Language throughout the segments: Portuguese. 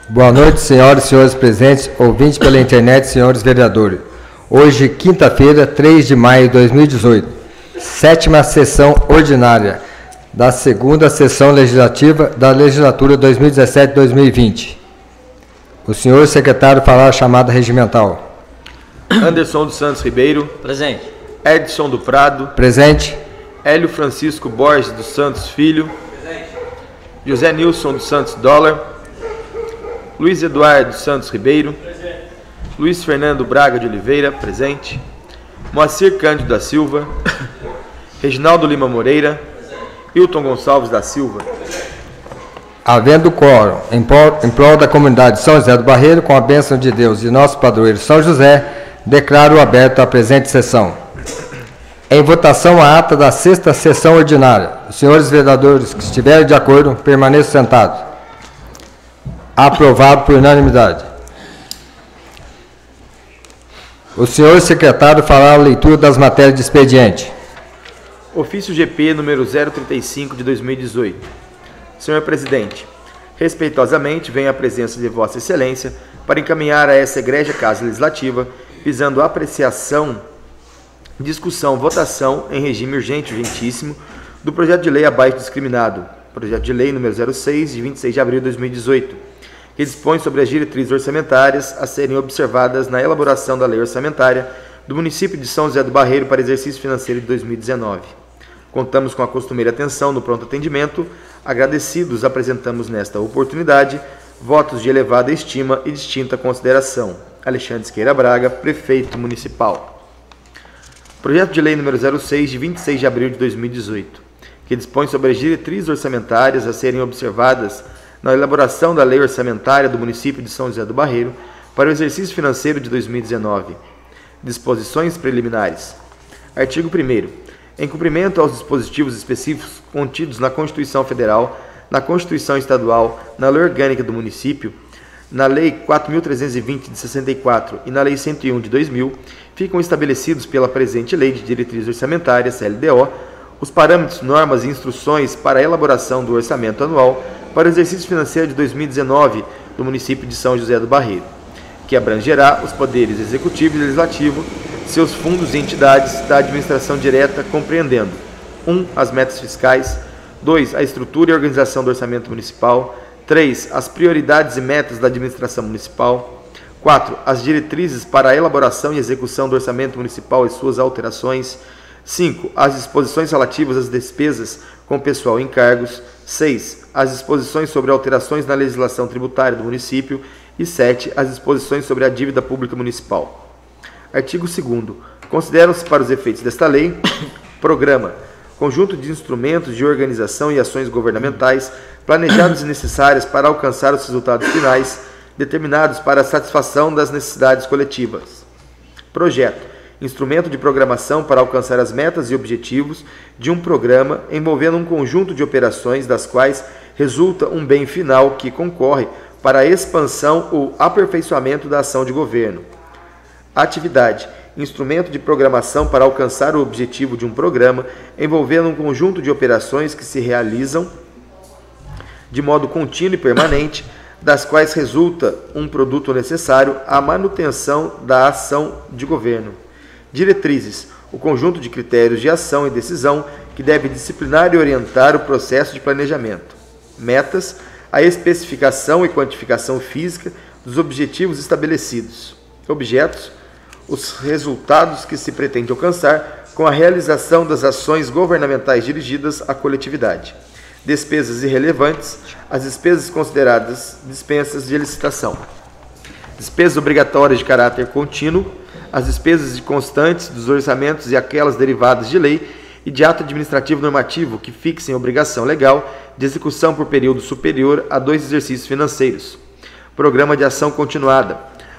Boa noite, senhoras e senhores presentes, ouvintes pela internet, senhores vereadores. Hoje, quinta-feira, 3 de maio de 2018, sétima sessão ordinária da segunda sessão legislativa da legislatura 2017-2020. O senhor secretário fará a chamada regimental. Anderson dos Santos Ribeiro. Presente. Edson do Prado. Presente. Hélio Francisco Borges dos Santos Filho. Presente. José Nilson dos Santos Dólar. Luiz Eduardo dos Santos Ribeiro. Presente. Luiz Fernando Braga de Oliveira. Presente. Moacir Cândido da Silva. Reginaldo Lima Moreira. Presente. Hilton Gonçalves da Silva. Havendo quórum em prol da comunidade de São José do Barreiro, com a bênção de Deus e nosso padroeiro São José, declaro aberto a presente sessão. Em votação a ata da sexta sessão ordinária. Os senhores vereadores que estiverem de acordo, permaneçam sentados. Aprovado por unanimidade. O senhor secretário fará a leitura das matérias de expediente. Ofício GP número 035 de 2018. Senhor Presidente, respeitosamente venho à presença de Vossa Excelência para encaminhar a essa egrégia Casa Legislativa, visando apreciação, discussão, votação em regime urgente e urgentíssimo do projeto de lei abaixo discriminado, projeto de lei número 06, de 26 de abril de 2018, que dispõe sobre as diretrizes orçamentárias a serem observadas na elaboração da lei orçamentária do município de São José do Barreiro para exercício financeiro de 2019. Contamos com a costumeira atenção no pronto atendimento. Agradecidos, apresentamos nesta oportunidade votos de elevada estima e distinta consideração. Alexandre Esqueira Braga, Prefeito Municipal. Projeto de Lei número 06, de 26 de abril de 2018, que dispõe sobre as diretrizes orçamentárias a serem observadas na elaboração da Lei Orçamentária do município de São José do Barreiro para o exercício financeiro de 2019. Disposições preliminares. Artigo 1º. Em cumprimento aos dispositivos específicos contidos na Constituição Federal, na Constituição Estadual, na Lei Orgânica do Município, na Lei 4.320 de 64 e na Lei 101 de 2000, ficam estabelecidos pela presente Lei de Diretrizes Orçamentárias, LDO, os parâmetros, normas e instruções para a elaboração do orçamento anual para o exercício financeiro de 2019 do município de São José do Barreiro, que abrangerá os poderes executivo e legislativo, seus fundos e entidades da administração direta, compreendendo 1. As metas fiscais, 2. A estrutura e organização do orçamento municipal, 3. As prioridades e metas da administração municipal, 4. As diretrizes para a elaboração e execução do orçamento municipal e suas alterações, 5. As disposições relativas às despesas com pessoal em cargos, 6. As disposições sobre alterações na legislação tributária do município e 7. As disposições sobre a dívida pública municipal. Artigo 2º. Consideram-se para os efeitos desta lei, programa, conjunto de instrumentos de organização e ações governamentais planejados e necessárias para alcançar os resultados finais determinados para a satisfação das necessidades coletivas. Projeto, instrumento de programação para alcançar as metas e objetivos de um programa envolvendo um conjunto de operações das quais resulta um bem final que concorre para a expansão ou aperfeiçoamento da ação de governo. Atividade, instrumento de programação para alcançar o objetivo de um programa, envolvendo um conjunto de operações que se realizam de modo contínuo e permanente, das quais resulta um produto necessário à manutenção da ação de governo. Diretrizes, o conjunto de critérios de ação e decisão que deve disciplinar e orientar o processo de planejamento. Metas, a especificação e quantificação física dos objetivos estabelecidos. Objetos, os resultados que se pretende alcançar com a realização das ações governamentais dirigidas à coletividade. Despesas irrelevantes, as despesas consideradas dispensas de licitação. Despesas obrigatórias de caráter contínuo, as despesas constantes dos orçamentos e aquelas derivadas de lei e de ato administrativo normativo que fixem obrigação legal de execução por período superior a 2 exercícios financeiros. Programa de ação continuada,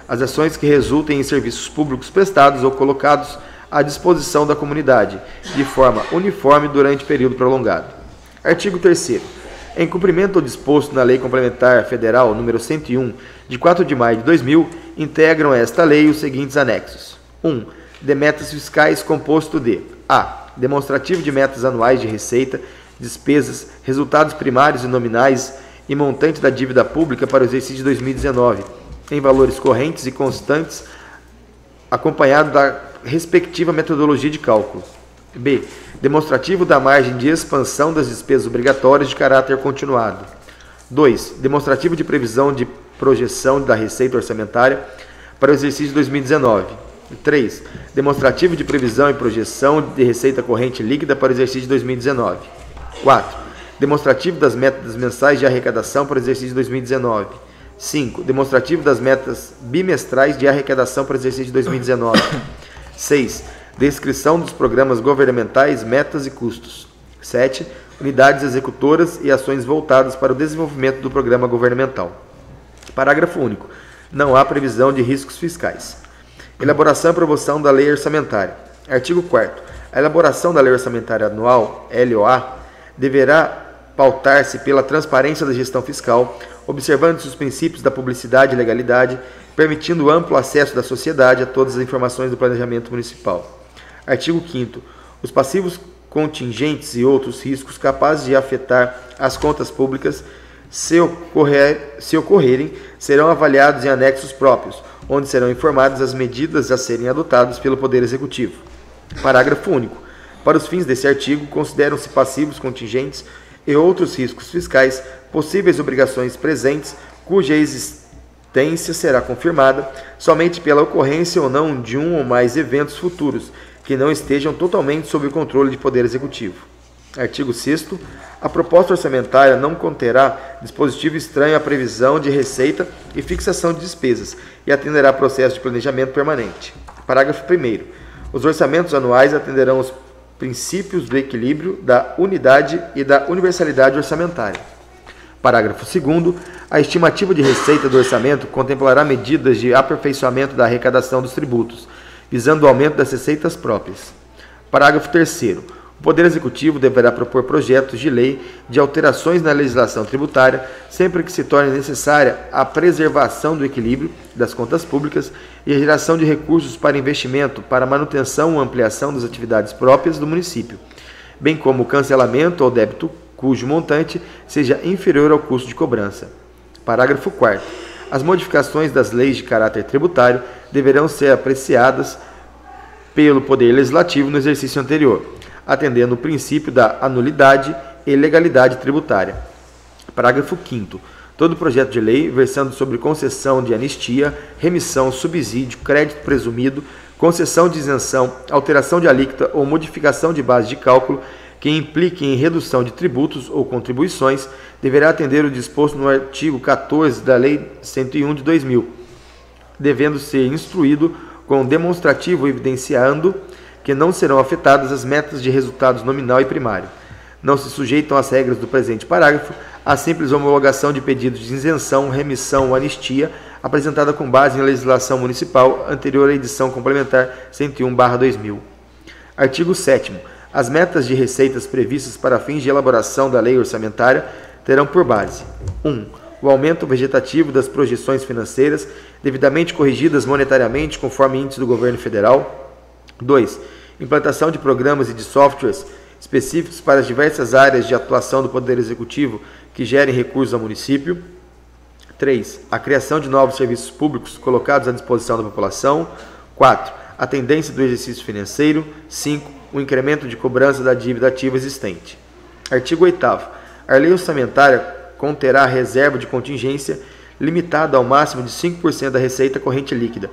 as ações que resultem em serviços públicos prestados ou colocados à disposição da comunidade, de forma uniforme durante período prolongado. Artigo 3º. Em cumprimento ao disposto na Lei Complementar Federal número 101, de 4 de maio de 2000, integram esta lei os seguintes anexos. 1. De metas fiscais, composto de a. Demonstrativo de metas anuais de receita, despesas, resultados primários e nominais e montante da dívida pública para o exercício de 2019, em valores correntes e constantes, acompanhado da respectiva metodologia de cálculo. B. Demonstrativo da margem de expansão das despesas obrigatórias de caráter continuado. 2. Demonstrativo de previsão de projeção da receita orçamentária para o exercício de 2019. 3. Demonstrativo de previsão e projeção de receita corrente líquida para o exercício de 2019. 4. Demonstrativo das metas mensais de arrecadação para o exercício de 2019. 5. Demonstrativo das metas bimestrais de arrecadação para o exercício de 2019. 6. Descrição dos programas governamentais, metas e custos. 7. Unidades executoras e ações voltadas para o desenvolvimento do programa governamental. Parágrafo único. Não há previsão de riscos fiscais. Elaboração e aprovação da Lei Orçamentária. Artigo 4º. A elaboração da Lei Orçamentária Anual, LOA, deverá pautar-se pela transparência da gestão fiscal, observando-se os princípios da publicidade e legalidade, permitindo amplo acesso da sociedade a todas as informações do planejamento municipal. Artigo 5º. Os passivos contingentes e outros riscos capazes de afetar as contas públicas, se ocorrerem, serão avaliados em anexos próprios, onde serão informadas as medidas a serem adotadas pelo Poder Executivo. Parágrafo único. Para os fins desse artigo, consideram-se passivos contingentes e outros riscos fiscais possíveis obrigações presentes, cuja existência será confirmada somente pela ocorrência ou não de um ou mais eventos futuros que não estejam totalmente sob o controle do Poder Executivo. Artigo 6º. A proposta orçamentária não conterá dispositivo estranho à previsão de receita e fixação de despesas e atenderá processo de planejamento permanente. Parágrafo 1º. Os orçamentos anuais atenderão os princípios do equilíbrio, da unidade e da universalidade orçamentária. Parágrafo 2º. A estimativa de receita do orçamento contemplará medidas de aperfeiçoamento da arrecadação dos tributos, visando o aumento das receitas próprias. Parágrafo 3º. O Poder Executivo deverá propor projetos de lei de alterações na legislação tributária, sempre que se torne necessária a preservação do equilíbrio das contas públicas e a geração de recursos para investimento, para manutenção ou ampliação das atividades próprias do município, bem como o cancelamento ao débito cujo montante seja inferior ao custo de cobrança. Parágrafo 4º. As modificações das leis de caráter tributário deverão ser apreciadas pelo Poder Legislativo no exercício anterior, atendendo o princípio da anulidade e legalidade tributária. Parágrafo 5º. Todo projeto de lei versando sobre concessão de anistia, remissão, subsídio, crédito presumido, concessão de isenção, alteração de alíquota ou modificação de base de cálculo que implique em redução de tributos ou contribuições deverá atender o disposto no artigo 14 da Lei 101 de 2000, devendo ser instruído com demonstrativo evidenciando que não serão afetadas as metas de resultados nominal e primário. Não se sujeitam às regras do presente parágrafo a simples homologação de pedidos de isenção, remissão ou anistia apresentada com base em legislação municipal anterior à edição complementar 101/2000. Artigo 7º. As metas de receitas previstas para fins de elaboração da lei orçamentária terão por base: 1. O aumento vegetativo das projeções financeiras, devidamente corrigidas monetariamente conforme índice do governo federal. 2. Implantação de programas e de softwares específicos para as diversas áreas de atuação do Poder Executivo que gerem recursos ao município. 3. A criação de novos serviços públicos colocados à disposição da população. 4. A tendência do exercício financeiro. 5. O incremento de cobrança da dívida ativa existente. Artigo 8º. A lei orçamentária conterá reserva de contingência limitada ao máximo de 5% da receita corrente líquida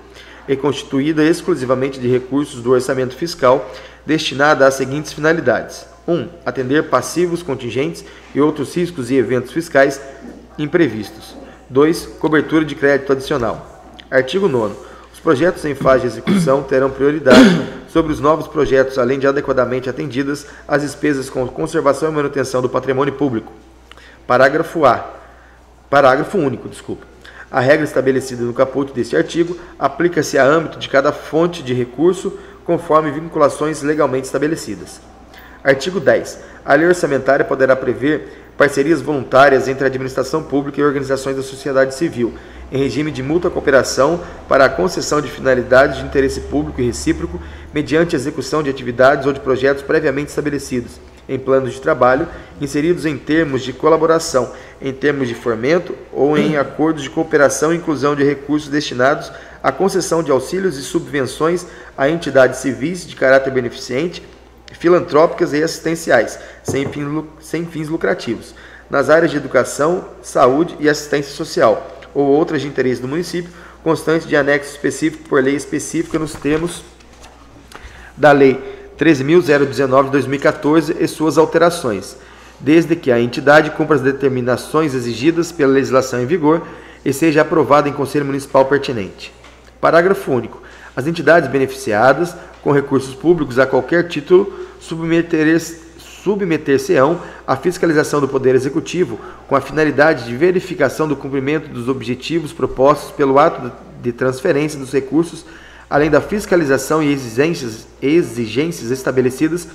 e constituída exclusivamente de recursos do orçamento fiscal, destinada às seguintes finalidades: 1. Atender passivos contingentes e outros riscos e eventos fiscais imprevistos. 2. Cobertura de crédito adicional. Artigo 9º. Os projetos em fase de execução terão prioridade sobre os novos projetos, além de adequadamente atendidas as despesas com conservação e manutenção do patrimônio público. Parágrafo único. A regra estabelecida no caput deste artigo aplica-se a âmbito de cada fonte de recurso, conforme vinculações legalmente estabelecidas. Artigo 10. A lei orçamentária poderá prever parcerias voluntárias entre a administração pública e organizações da sociedade civil, em regime de mútua cooperação para a concessão de finalidades de interesse público e recíproco, mediante execução de atividades ou de projetos previamente estabelecidos, em planos de trabalho, inseridos em termos de colaboração, em termos de fomento ou em acordos de cooperação e inclusão de recursos destinados à concessão de auxílios e subvenções a entidades civis de caráter beneficente, filantrópicas e assistenciais, sem fins lucrativos, nas áreas de educação, saúde e assistência social, ou outras de interesse do município, constante de anexo específico por lei específica nos termos da Lei 13.019 de 2014 e suas alterações, desde que a entidade cumpra as determinações exigidas pela legislação em vigor e seja aprovada em Conselho Municipal pertinente. Parágrafo único. As entidades beneficiadas com recursos públicos a qualquer título submeter-se-ão à fiscalização do Poder Executivo com a finalidade de verificação do cumprimento dos objetivos propostos pelo ato de transferência dos recursos, além da fiscalização e exigências estabelecidas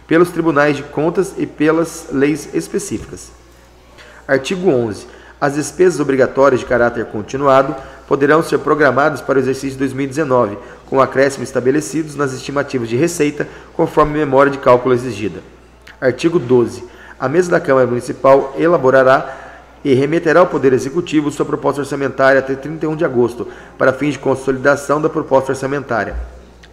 pelos tribunais de contas e pelas leis específicas. Artigo 11. As despesas obrigatórias de caráter continuado poderão ser programadas para o exercício de 2019, com acréscimos estabelecidos nas estimativas de receita, conforme a memória de cálculo exigida. Artigo 12. A mesa da Câmara Municipal elaborará e remeterá ao Poder Executivo sua proposta orçamentária até 31 de agosto, para fins de consolidação da proposta orçamentária.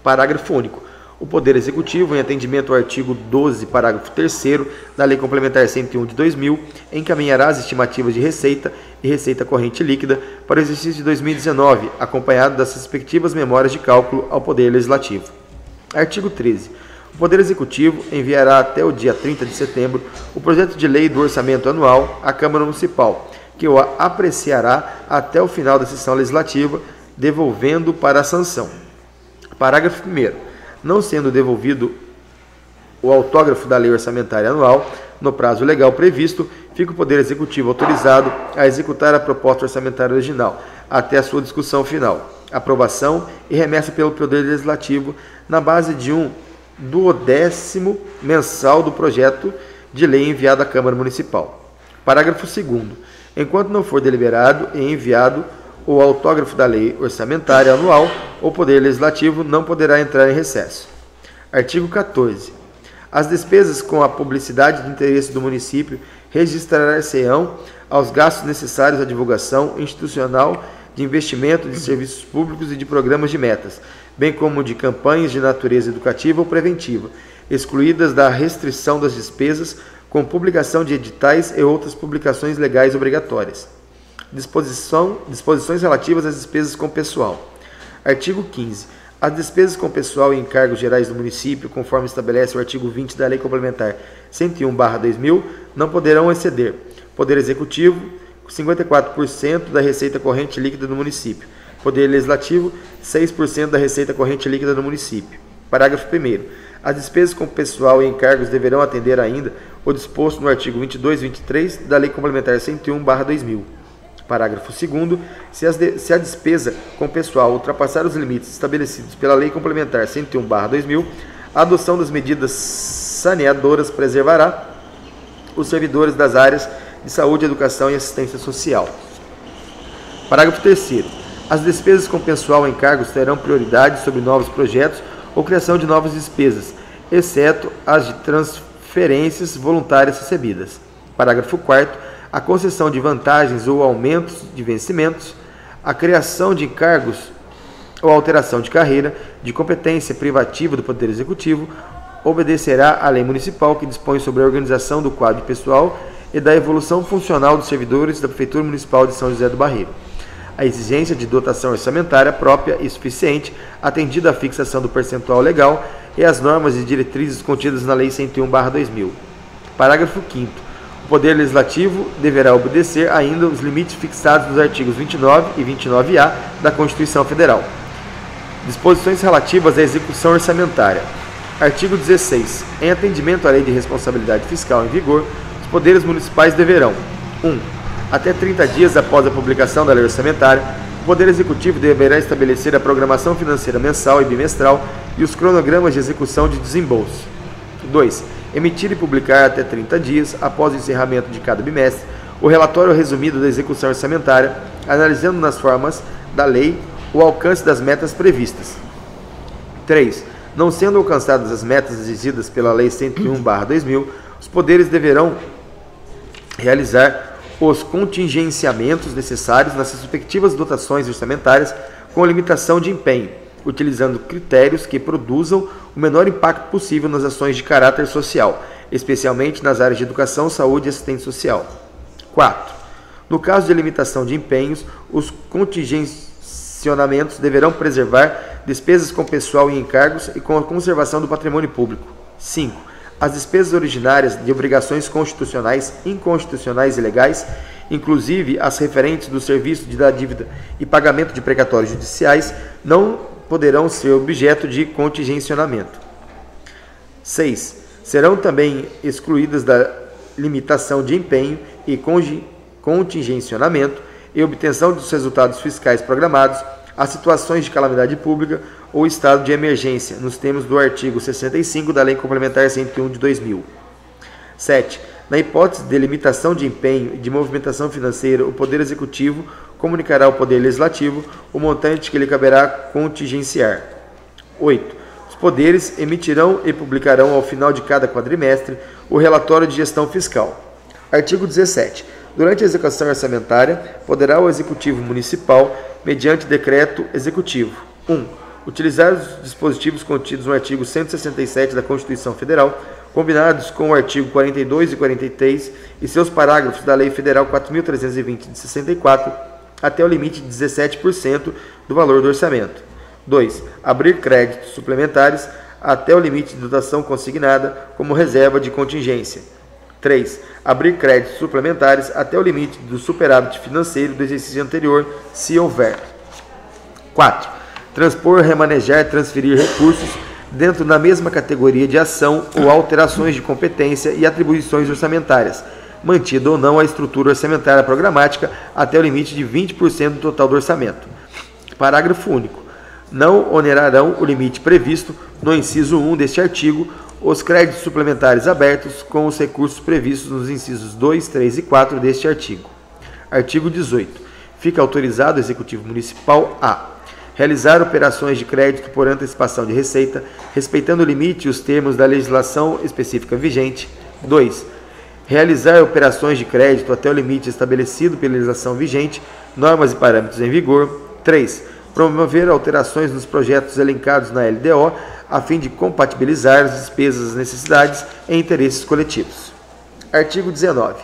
Parágrafo único. O Poder Executivo, em atendimento ao artigo 12, parágrafo 3º da Lei Complementar 101 de 2000, encaminhará as estimativas de receita e receita corrente líquida para o exercício de 2019, acompanhado das respectivas memórias de cálculo ao Poder Legislativo. Artigo 13. O Poder Executivo enviará até o dia 30 de setembro o projeto de lei do orçamento anual à Câmara Municipal, que o apreciará até o final da sessão legislativa, devolvendo para a sanção. Parágrafo 1º. Não sendo devolvido o autógrafo da lei orçamentária anual no prazo legal previsto, fica o Poder Executivo autorizado a executar a proposta orçamentária original, até a sua discussão final, aprovação e remessa pelo Poder Legislativo na base de um 12º mensal do projeto de lei enviado à Câmara Municipal. Parágrafo 2º. Enquanto não for deliberado e enviado o autógrafo da lei orçamentária anual, o Poder Legislativo não poderá entrar em recesso. Artigo 14. As despesas com a publicidade de interesse do município registrar-se-ão aos gastos necessários à divulgação institucional de investimento de serviços públicos e de programas de metas, bem como de campanhas de natureza educativa ou preventiva, excluídas da restrição das despesas com publicação de editais e outras publicações legais obrigatórias. Disposições relativas às despesas com pessoal. Artigo 15. As despesas com pessoal e encargos gerais do município, conforme estabelece o artigo 20 da Lei Complementar 101/2000, não poderão exceder: Poder Executivo, 54% da receita corrente líquida do município; Poder Legislativo, 6% da receita corrente líquida do município. Parágrafo 1º. As despesas com pessoal e encargos deverão atender ainda o disposto no artigo 22 e 23 da Lei Complementar 101/2000. Parágrafo 2º. Se a despesa com pessoal ultrapassar os limites estabelecidos pela Lei Complementar 101/2000, a adoção das medidas saneadoras preservará os servidores das áreas de saúde, educação e assistência social. Parágrafo 3º. As despesas com pessoal em cargos terão prioridade sobre novos projetos ou criação de novas despesas, exceto as de transferências voluntárias recebidas. Parágrafo 4º. A concessão de vantagens ou aumentos de vencimentos, a criação de encargos ou alteração de carreira, de competência privativa do Poder Executivo, obedecerá à lei municipal que dispõe sobre a organização do quadro pessoal e da evolução funcional dos servidores da Prefeitura Municipal de São José do Barreiro. A exigência de dotação orçamentária própria e suficiente, atendida à fixação do percentual legal e às normas e diretrizes contidas na Lei 101/2000. Parágrafo 5º. O Poder Legislativo deverá obedecer ainda os limites fixados nos artigos 29 e 29A da Constituição Federal. Disposições relativas à execução orçamentária. Artigo 16. Em atendimento à Lei de Responsabilidade Fiscal em vigor, os poderes municipais deverão: 1. Até 30 dias após a publicação da lei orçamentária, o Poder Executivo deverá estabelecer a programação financeira mensal e bimestral e os cronogramas de execução de desembolso. 2. Emitir e publicar até 30 dias após o encerramento de cada bimestre o relatório resumido da execução orçamentária, analisando nas formas da lei o alcance das metas previstas. 3. Não sendo alcançadas as metas exigidas pela Lei 101/2000, Os poderes deverão realizar os contingenciamentos necessários nas respectivas dotações orçamentárias com limitação de empenho, utilizando critérios que produzam o menor impacto possível nas ações de caráter social, especialmente nas áreas de educação, saúde e assistência social. 4. No caso de limitação de empenhos, os contingenciamentos deverão preservar despesas com pessoal e encargos e com a conservação do patrimônio público. 5. As despesas originárias de obrigações constitucionais, inconstitucionais e legais, inclusive as referentes do serviço da dívida e pagamento de precatórios judiciais, não poderão ser objeto de contingenciamento. 6. Serão também excluídas da limitação de empenho e contingenciamento e obtenção dos resultados fiscais programados as situações de calamidade pública ou estado de emergência, nos termos do artigo 65 da Lei Complementar 101 de 2000. 7. Na hipótese de limitação de empenho e de movimentação financeira, o Poder Executivo comunicará ao Poder Legislativo o montante que lhe caberá contingenciar. 8. Os poderes emitirão e publicarão ao final de cada quadrimestre o relatório de gestão fiscal. Artigo 17. Durante a execução orçamentária, poderá o Executivo Municipal, mediante decreto executivo, 1. Utilizar os dispositivos contidos no artigo 167 da Constituição Federal, combinados com o artigo 42 e 43 e seus parágrafos da Lei Federal 4.320 de 64, até o limite de 17% do valor do orçamento. 2. Abrir créditos suplementares até o limite de dotação consignada como reserva de contingência. 3. Abrir créditos suplementares até o limite do superávit financeiro do exercício anterior, se houver. 4. Transpor, remanejar, transferir recursos dentro da mesma categoria de ação ou alterações de competência e atribuições orçamentárias, mantida ou não a estrutura orçamentária programática até o limite de 20% do total do orçamento. Parágrafo único. Não onerarão o limite previsto no inciso 1 deste artigo os créditos suplementares abertos com os recursos previstos nos incisos 2, 3 e 4 deste artigo. Artigo 18. Fica autorizado o Executivo Municipal a realizar operações de crédito por antecipação de receita, respeitando o limite e os termos da legislação específica vigente. 2. Realizar operações de crédito até o limite estabelecido pela legislação vigente, normas e parâmetros em vigor. 3. Promover alterações nos projetos elencados na LDO, a fim de compatibilizar as despesas e as necessidades e interesses coletivos. Artigo 19.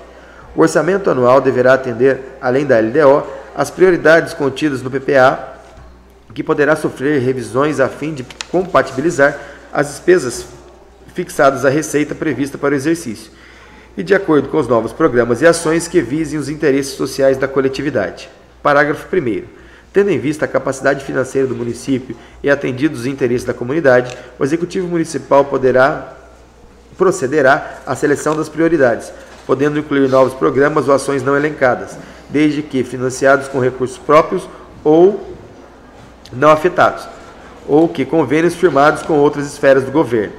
O orçamento anual deverá atender, além da LDO, as prioridades contidas no PPA, que poderá sofrer revisões a fim de compatibilizar as despesas fixadas à receita prevista para o exercício, e de acordo com os novos programas e ações que visem os interesses sociais da coletividade. Parágrafo 1º. Tendo em vista a capacidade financeira do município e atendidos os interesses da comunidade, o Executivo Municipal procederá à seleção das prioridades, podendo incluir novos programas ou ações não elencadas, desde que financiados com recursos próprios ou não afetados, ou que convênios firmados com outras esferas do governo.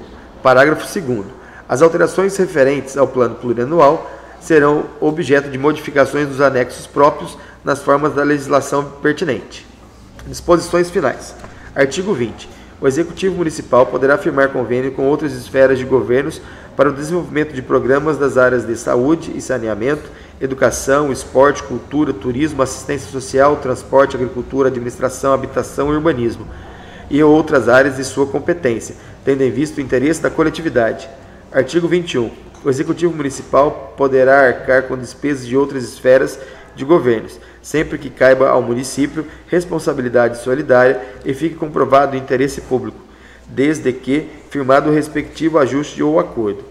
Parágrafo 2º. As alterações referentes ao plano plurianual serão objeto de modificações dos anexos próprios nas formas da legislação pertinente. Disposições finais. Artigo 20. O Executivo Municipal poderá firmar convênio com outras esferas de governos para o desenvolvimento de programas das áreas de saúde e saneamento, educação, esporte, cultura, turismo, assistência social, transporte, agricultura, administração, habitação e urbanismo, e outras áreas de sua competência, tendo em vista o interesse da coletividade. Artigo 21. O Executivo Municipal poderá arcar com despesas de outras esferas de governos, sempre que caiba ao município responsabilidade solidária e fique comprovado o interesse público, desde que firmado o respectivo ajuste ou acordo.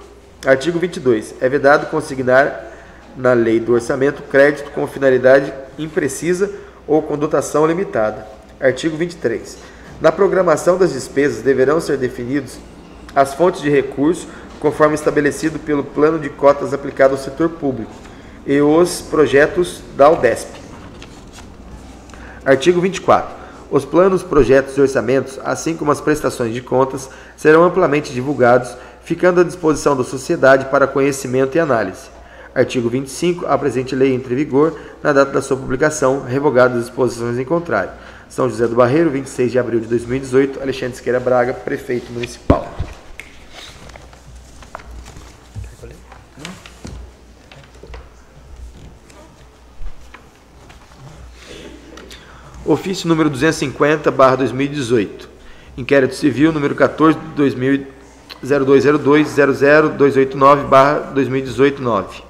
Artigo 22. É vedado consignar na lei do orçamento crédito com finalidade imprecisa ou com dotação limitada. Artigo 23. Na programação das despesas deverão ser definidos as fontes de recurso conforme estabelecido pelo plano de cotas aplicado ao setor público e os projetos da UDESP. Artigo 24. Os planos, projetos e orçamentos, assim como as prestações de contas, serão amplamente divulgados, ficando à disposição da sociedade para conhecimento e análise. Artigo 25. A presente lei entra em vigor na data da sua publicação, revogadas as disposições em contrário. São José do Barreiro, 26 de abril de 2018. Alexandre Siqueira Braga, Prefeito Municipal. Ofício número 250/2018. Inquérito civil número 14.0202.00289/2018-9.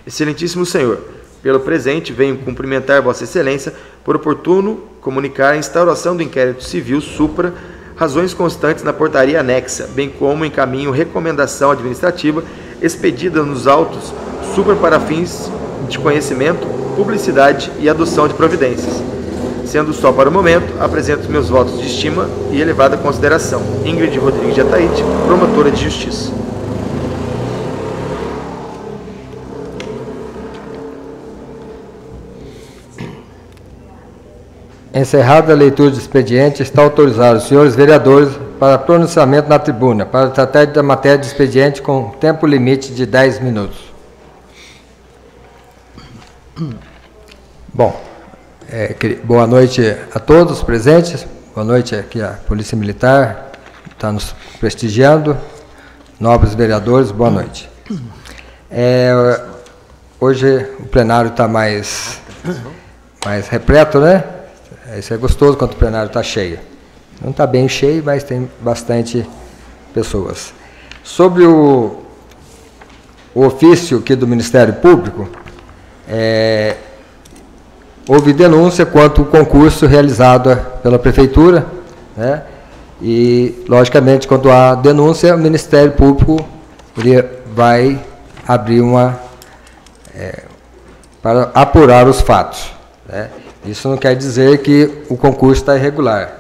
Excelentíssimo senhor, pelo presente venho cumprimentar Vossa Excelência por oportuno comunicar a instauração do inquérito civil supra, razões constantes na portaria anexa, bem como encaminho recomendação administrativa expedida nos autos supra para fins de conhecimento, publicidade e adoção de providências. Sendo só para o momento, apresento meus votos de estima e elevada consideração. Ingrid Rodrigues de Ataíde, promotora de justiça. Encerrada a leitura do expediente, está autorizado os senhores vereadores para pronunciamento na tribuna, para tratar da matéria de expediente com tempo limite de 10 minutos. Bom, boa noite a todos presentes, boa noite aqui a Polícia Militar, está nos prestigiando, nobres vereadores, boa noite. Hoje o plenário está mais repleto, né? Isso é gostoso quando o plenário está cheio. Não está bem cheio, mas tem bastante pessoas. Sobre o ofício aqui do Ministério Público, houve denúncia quanto ao concurso realizado pela Prefeitura, né? E, logicamente, quando há denúncia, o Ministério Público vai abrir para apurar os fatos, né? Isso não quer dizer que o concurso está irregular.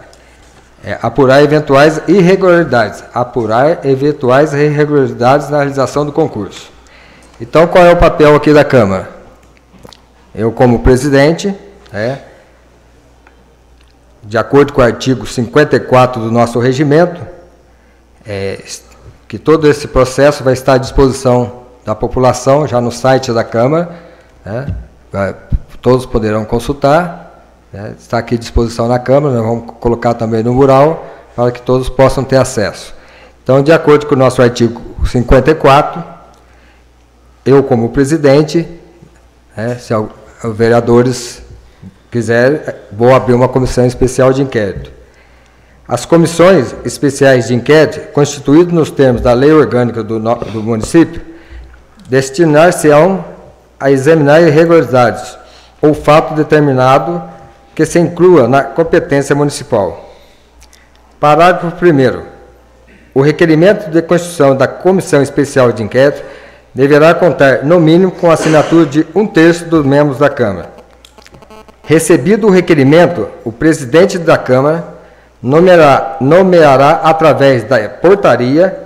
Apurar eventuais irregularidades. Apurar eventuais irregularidades na realização do concurso. Então, qual é o papel aqui da Câmara? Eu, como presidente, de acordo com o artigo 54 do nosso regimento, que todo esse processo vai estar à disposição da população, já no site da Câmara, todos poderão consultar, está aqui à disposição na Câmara, nós vamos colocar também no mural, para que todos possam ter acesso. Então, de acordo com o nosso artigo 54, eu, como presidente, se os vereadores quiserem, vou abrir uma comissão especial de inquérito. As comissões especiais de inquérito, constituídas nos termos da lei orgânica do município, destinar-se-ão a examinar irregularidades ou fato determinado que se inclua na competência municipal. Parágrafo 1º. O requerimento de constituição da Comissão Especial de Inquérito deverá contar, no mínimo, com a assinatura de 1/3 dos membros da Câmara. Recebido o requerimento, o presidente da Câmara nomeará, através da portaria,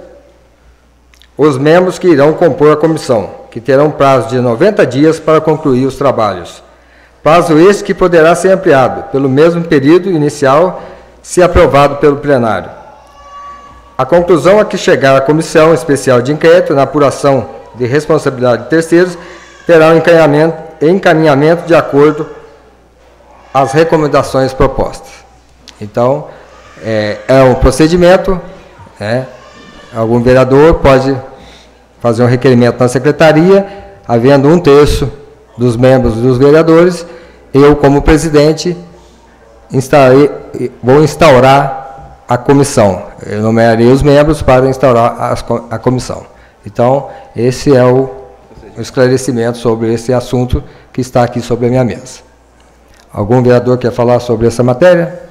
os membros que irão compor a comissão, que terão prazo de 90 dias para concluir os trabalhos. Prazo esse que poderá ser ampliado pelo mesmo período inicial, se aprovado pelo plenário. A conclusão a que chegar a Comissão Especial de Inquérito na apuração de responsabilidade de terceiros terá um encaminhamento de acordo às recomendações propostas. Então, é um procedimento, algum vereador pode fazer um requerimento na secretaria, havendo 1/3 dos membros dos vereadores, eu, como presidente, vou instaurar a comissão. Eu nomearei os membros para instaurar a comissão. Então, esse é o esclarecimento sobre esse assunto que está aqui sobre a minha mesa. Algum vereador quer falar sobre essa matéria?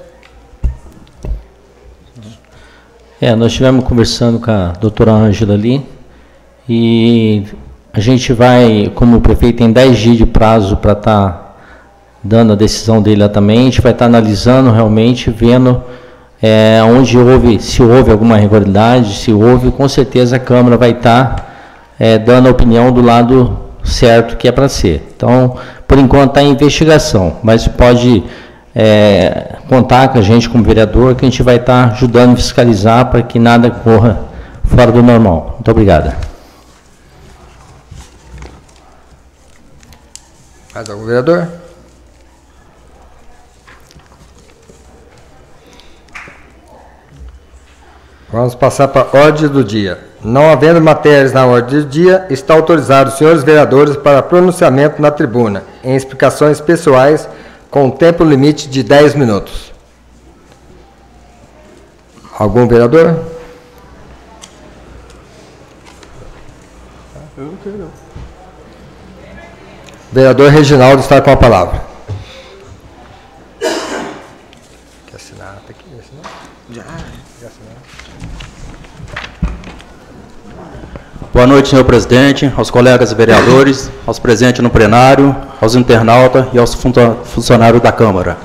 Nós estivemos conversando com a doutora Ângela ali, e a gente vai, como o prefeito tem 10 dias de prazo para estar dando a decisão dele lá também, a gente vai estar analisando realmente, vendo se houve alguma irregularidade, se houve, com certeza a Câmara vai estar dando a opinião do lado certo que é para ser. Então, por enquanto está em investigação, mas pode contar com a gente como vereador, que a gente vai estar ajudando a fiscalizar para que nada corra fora do normal. Muito obrigado. Mais algum vereador? Vamos passar para a ordem do dia. Não havendo matérias na ordem do dia, está autorizado os senhores vereadores para pronunciamento na tribuna, em explicações pessoais, com tempo limite de 10 minutos. Algum vereador? Eu não tenho, não. Vereador Reginaldo está com a palavra. Quer assinar? Tem que assinar? Já assinar. Boa noite, senhor presidente, aos colegas vereadores, aos presentes no plenário, aos internautas e aos funcionários da Câmara.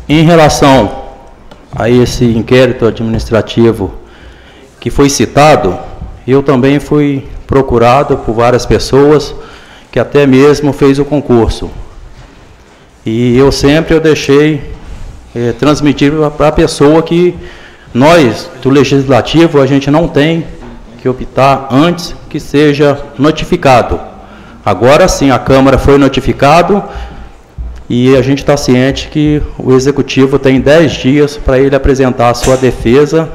Em relação a esse inquérito administrativo que foi citado, eu também fui procurado por várias pessoas que até mesmo fez o concurso. E eu deixei transmitir para a pessoa que nós, do Legislativo, a gente não tem que optar antes que seja notificado. Agora sim, a Câmara foi notificado e a gente está ciente que o Executivo tem 10 dias para ele apresentar a sua defesa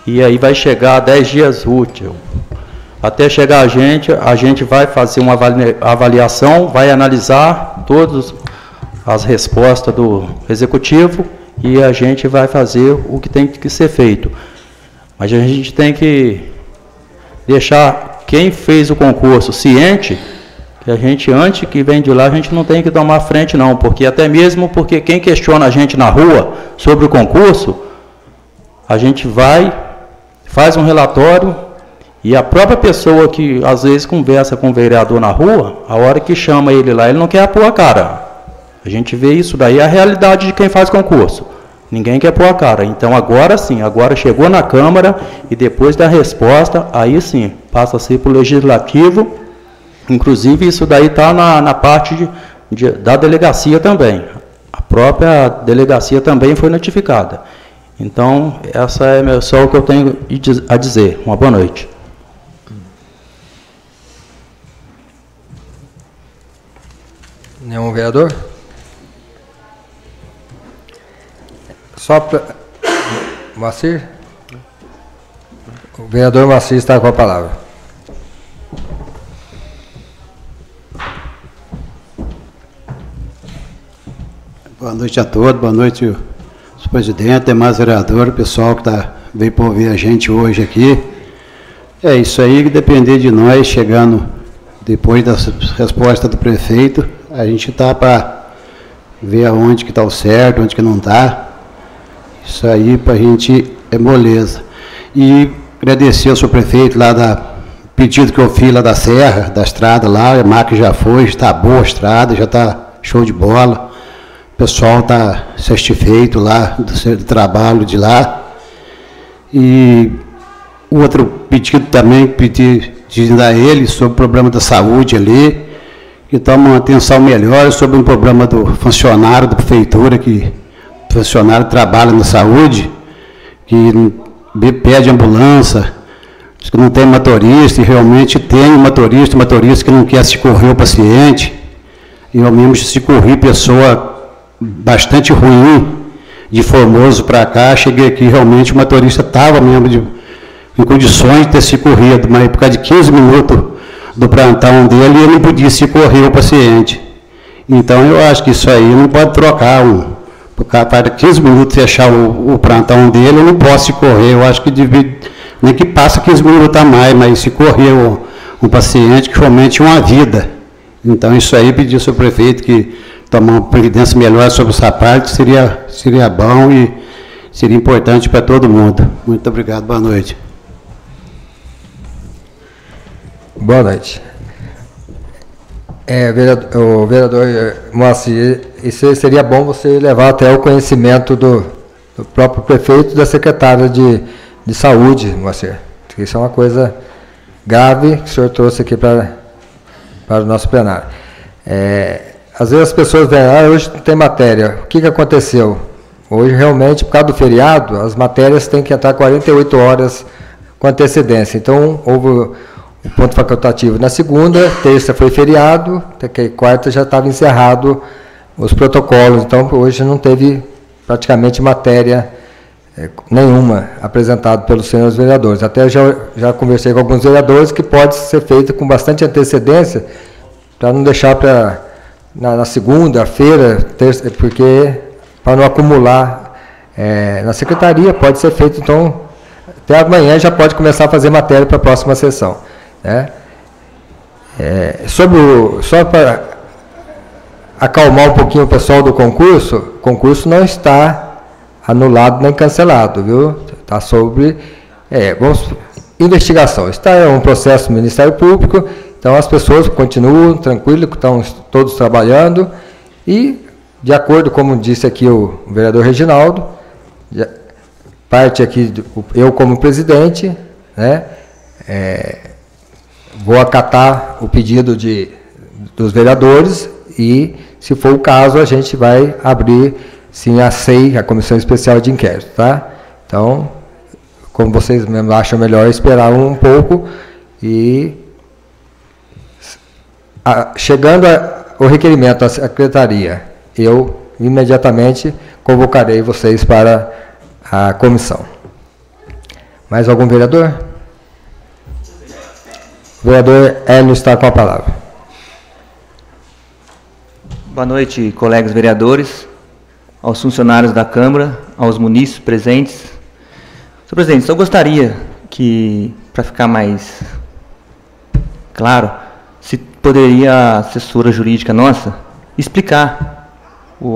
e aí vai chegar a 10 dias útil. Até chegar a gente vai fazer uma avaliação, vai analisar todas as respostas do Executivo e a gente vai fazer o que tem que ser feito. Mas a gente tem que deixar quem fez o concurso ciente que a gente, antes que vem de lá, a gente não tem que tomar frente não, porque até mesmo porque quem questiona a gente na rua sobre o concurso, a gente faz um relatório e a própria pessoa que às vezes conversa com o vereador na rua, a hora que chama ele lá, ele não quer pôr a cara. A gente vê isso daí, é a realidade de quem faz concurso. Ninguém quer pôr a cara. Então agora sim, agora chegou na Câmara e depois da resposta, aí sim, passa a ser para o Legislativo. Inclusive isso daí está na parte da delegacia também. A própria delegacia também foi notificada. Então, essa é só o que eu tenho a dizer. Uma boa noite. Nenhum vereador? Só para... Moacir? O vereador Moacir está com a palavra. Boa noite a todos, boa noite, os presidentes, demais vereadores, pessoal que veio para ouvir a gente hoje aqui. É isso aí, que depender de nós, chegando depois das respostas do prefeito, a gente está para ver aonde que está o certo, onde que não está. Isso aí para a gente é moleza. E agradecer ao senhor prefeito lá pedido que eu fiz lá da Serra, da estrada lá, a máquina já foi, está boa a estrada, já está show de bola. O pessoal está satisfeito lá do trabalho de lá. E o outro pedido também, pedindo a ele sobre o problema da saúde ali, que toma uma atenção melhor sobre um problema do funcionário da prefeitura, que o funcionário trabalha na saúde, que pede ambulância, diz que não tem motorista, e realmente tem um motorista que não quer socorrer o paciente. E eu mesmo socorri pessoa bastante ruim, de Formoso para cá, cheguei aqui, realmente o motorista estava mesmo em condições de ter socorrido, mas por causa de 15 minutos do plantão dele, ele não podia socorrer o paciente. Então eu acho que isso aí não pode trocar, por cada 15 minutos fechar o plantão dele, eu não posso socorrer, eu acho que nem que passa 15 minutos a mais, mas socorrer um paciente que realmente é uma vida. Então isso aí, pedir ao seu prefeito que tomar uma providência melhor sobre essa parte seria bom e seria importante para todo mundo. Muito obrigado, boa noite. Boa noite. O vereador Moacir, isso seria bom você levar até o conhecimento do próprio prefeito e da secretária de saúde, Moacir. Isso é uma coisa grave que o senhor trouxe aqui para o nosso plenário. Às vezes as pessoas veem, hoje não tem matéria. O que aconteceu? Hoje, realmente, por causa do feriado, as matérias têm que entrar 48 horas com antecedência. Então, houve o ponto facultativo na segunda, terça foi feriado, quarta já estava encerrado os protocolos. Então, hoje não teve praticamente matéria nenhuma apresentada pelos senhores vereadores. Até já conversei com alguns vereadores que pode ser feito com bastante antecedência, para não deixar na segunda-feira, terça, porque para não acumular na secretaria, pode ser feito, então, até amanhã já pode começar a fazer matéria para a próxima sessão. Né? Só para acalmar um pouquinho o pessoal do concurso, o concurso não está anulado nem cancelado, viu? Está sobre investigação. É um processo do Ministério Público, então as pessoas continuam tranquilas, estão todos trabalhando e, de acordo, como disse aqui o vereador Reginaldo, parte aqui, eu como presidente, né, vou acatar o pedido dos vereadores e, se for o caso, a gente vai abrir, sim, a SEI, a Comissão Especial de Inquérito, tá? Então, como vocês mesmo acham melhor, esperar um pouco e, chegando o requerimento à secretaria, eu imediatamente convocarei vocês para a comissão. Mais algum vereador? O vereador Hélio está com a palavra. Boa noite, colegas vereadores, aos funcionários da Câmara, aos munícipes presentes. Senhor presidente, só gostaria que, para ficar mais claro, se poderia a assessora jurídica nossa explicar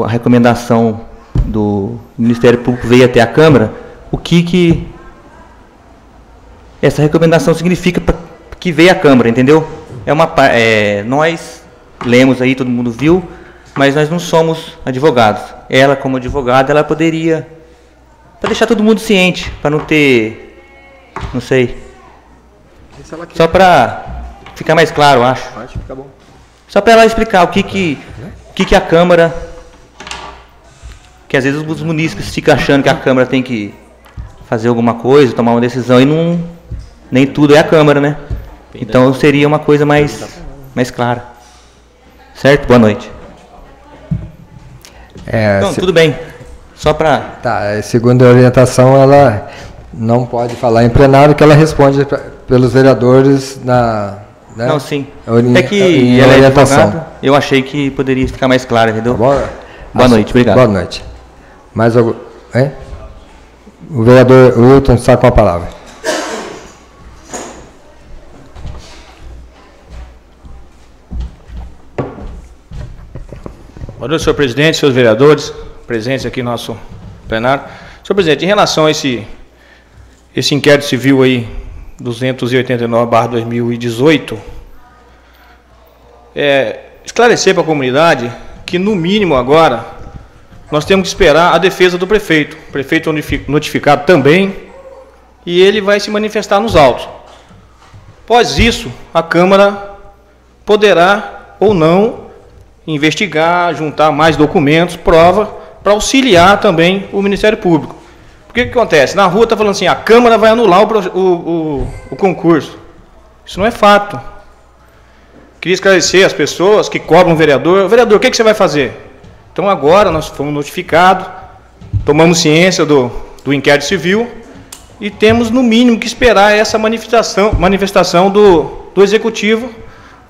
a recomendação do Ministério Público veio até a Câmara, o que essa recomendação significa que veio à Câmara, entendeu? Nós lemos aí, todo mundo viu, mas nós não somos advogados. Ela, como advogada, ela poderia, para deixar todo mundo ciente, para não ter, não sei, só para ficar mais claro, eu acho. Acho que fica bom. Só para ela explicar o que a Câmara, que às vezes os munícipes ficam achando que a Câmara tem que fazer alguma coisa, tomar uma decisão, e nem tudo é a Câmara, né? Então seria uma coisa mais clara. Certo? Boa noite. Não, tudo bem. Só para... Tá, segundo a orientação, ela não pode falar em plenário, que ela responde pelos vereadores na... Né? Não, sim. É que ela é advogada, eu achei que poderia ficar mais claro, entendeu? Tá. Boa noite, obrigado. Boa noite. Mais algum... O vereador Wilton está com a palavra. Boa noite, senhor presidente, senhores vereadores, presentes aqui no nosso plenário. Senhor presidente, em relação a esse inquérito civil aí, 289/2018, esclarecer para a comunidade que, no mínimo agora, nós temos que esperar a defesa do prefeito. O prefeito notificado também, e ele vai se manifestar nos autos. Após isso, a Câmara poderá ou não investigar, juntar mais documentos, prova, para auxiliar também o Ministério Público. Porque o que acontece? Na rua está falando assim, a Câmara vai anular o concurso. Isso não é fato. Queria esclarecer as pessoas que cobram o vereador. Vereador, o que você vai fazer? Então agora nós fomos notificados, tomamos ciência do inquérito civil e temos no mínimo que esperar essa manifestação do Executivo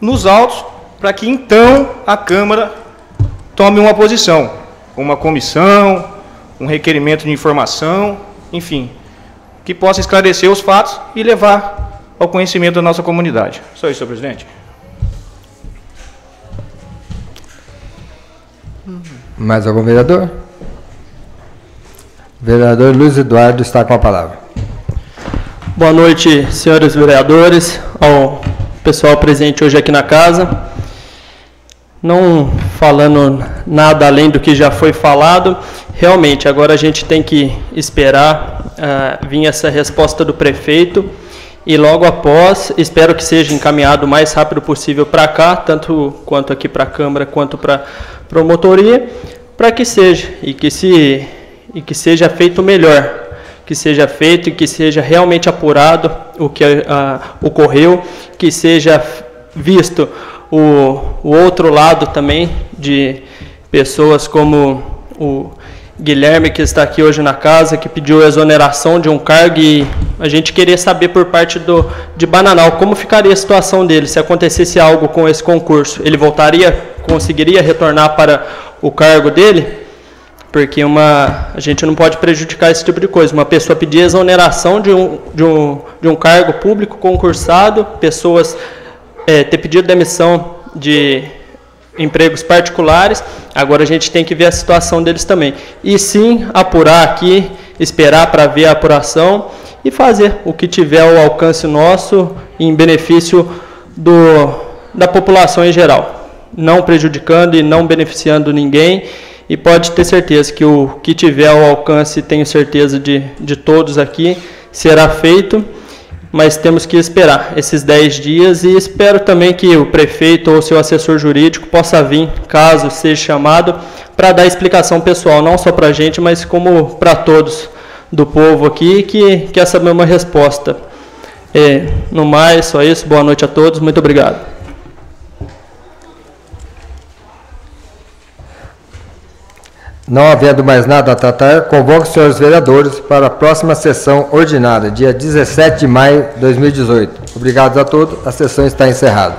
nos autos, para que então a Câmara tome uma posição, uma comissão, um requerimento de informação, enfim, que possa esclarecer os fatos e levar ao conhecimento da nossa comunidade. Só isso, senhor presidente. Mais algum vereador? Vereador Luiz Eduardo está com a palavra. Boa noite, senhores vereadores, ao pessoal presente hoje aqui na casa. Não falando nada além do que já foi falado, realmente agora a gente tem que esperar vir essa resposta do prefeito e logo após, espero que seja encaminhado o mais rápido possível para cá, tanto quanto aqui para a Câmara quanto para a promotoria, para que seja e que seja feito melhor, que seja feito e que seja realmente apurado o que ocorreu, que seja visto o outro lado também de pessoas como o Guilherme, que está aqui hoje na casa, que pediu exoneração de um cargo, e a gente queria saber por parte de Bananal como ficaria a situação dele se acontecesse algo com esse concurso. Ele conseguiria retornar para o cargo dele? Porque a gente não pode prejudicar esse tipo de coisa. Uma pessoa pedir exoneração de um cargo público concursado, pessoas ter pedido demissão de empregos particulares, agora a gente tem que ver a situação deles também. E sim, apurar aqui, esperar para ver a apuração e fazer o que tiver ao alcance nosso em benefício da população em geral, não prejudicando e não beneficiando ninguém. E pode ter certeza que o que tiver ao alcance, tenho certeza de todos aqui, será feito. Mas temos que esperar esses 10 dias e espero também que o prefeito ou seu assessor jurídico possa vir, caso seja chamado, para dar explicação pessoal, não só para a gente, mas como para todos do povo aqui, que quer saber uma resposta. No mais, só isso. Boa noite a todos. Muito obrigado. Não havendo mais nada a tratar, convoco os senhores vereadores para a próxima sessão ordinária, dia 17 de maio de 2018. Obrigado a todos. A sessão está encerrada.